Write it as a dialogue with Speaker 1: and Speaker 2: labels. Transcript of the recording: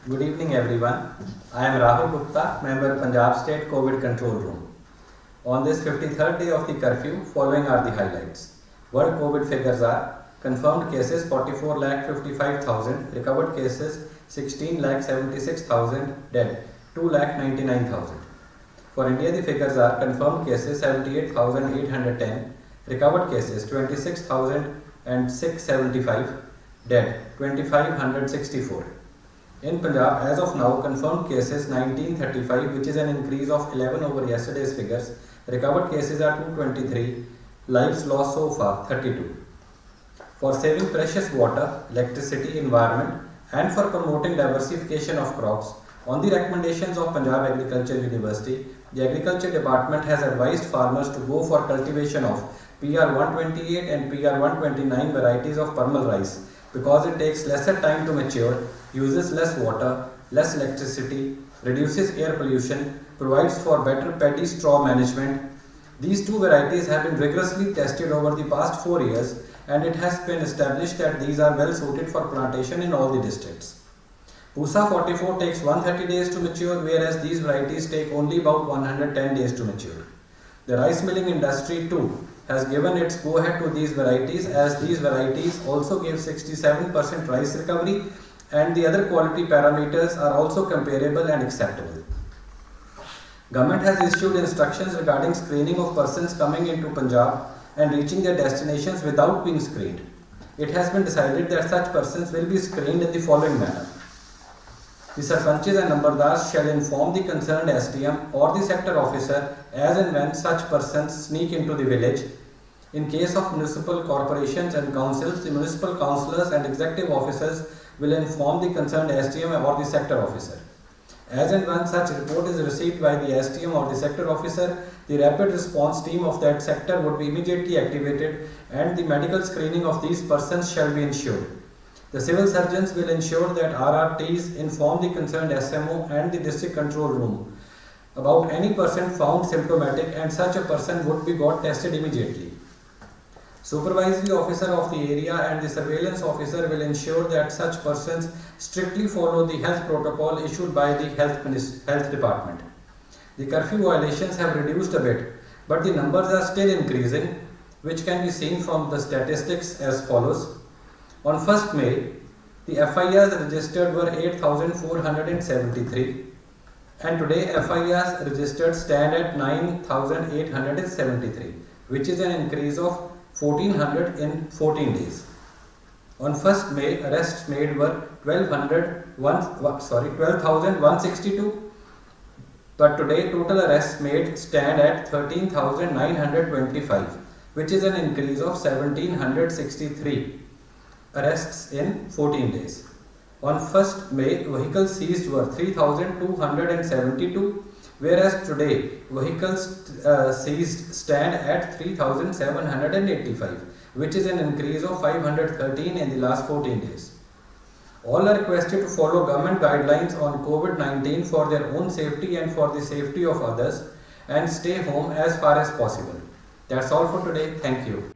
Speaker 1: Good evening everyone. I am Rahul Gupta, member Punjab State COVID Control Room. On this 53rd day of the curfew, following are the highlights. World COVID figures are: confirmed cases 44,55,000, recovered cases 16,76,000, dead 2,99,000. For India, the figures are: confirmed cases 78,810, recovered cases 26,675, dead 2,564. In Punjab, as of now, confirmed cases 1935, which is an increase of 11 over yesterday's figures. Recovered cases are 223. Lives lost so far 32. For saving precious water, electricity, environment, and for promoting diversification of crops, on the recommendations of Punjab Agriculture University, the Agriculture Department has advised farmers to go for cultivation of PR 128 and PR 129 varieties of permal rice, because it takes lesser time to mature, uses less water, less electricity, reduces air pollution, provides for better paddy straw management. These two varieties have been rigorously tested over the past 4 years, and it has been established that these are well suited for plantation in all the districts. Pusa 44 takes 130 days to mature, whereas these varieties take only about 110 days to mature. The rice milling industry too has given its go-ahead to these varieties, as these varieties also give 67% rice recovery, and the other quality parameters are also comparable and acceptable. Government has issued instructions regarding screening of persons coming into Punjab and reaching their destinations without being screened. It has been decided that such persons will be screened in the following manner. The Sarpanches and Nambardars shall inform the concerned SDM or the sector officer as and when such persons sneak into the village. In case of municipal corporations and councils, the municipal councillors and executive officers will inform the concerned SDM or the sector officer. As and when such report is received by the SDM or the sector officer, the rapid response team of that sector would be immediately activated, and the medical screening of these persons shall be ensured. The civil surgeons will ensure that RRTs inform the concerned SMO and the district control room about any person found symptomatic, and such a person would be got tested immediately. Supervisory officer of the area and the surveillance officer will ensure that such persons strictly follow the health protocol issued by the health department. The curfew violations have reduced a bit, but the numbers are still increasing, which can be seen from the statistics as follows. On 1st May, the FIRs registered were 8,473, and today FIRs registered stand at 9,873, which is an increase of 1,400 in 14 days. On 1st May, arrests made were 12,162, but today total arrests made stand at 13,925, which is an increase of 1,763 arrests in 14 days. On 1st May, vehicles seized were 3,272, whereas today vehicles seized stand at 3,785, which is an increase of 513 in the last 14 days. All are requested to follow government guidelines on COVID-19 for their own safety and for the safety of others, and stay home as far as possible. That's all for today. Thank you.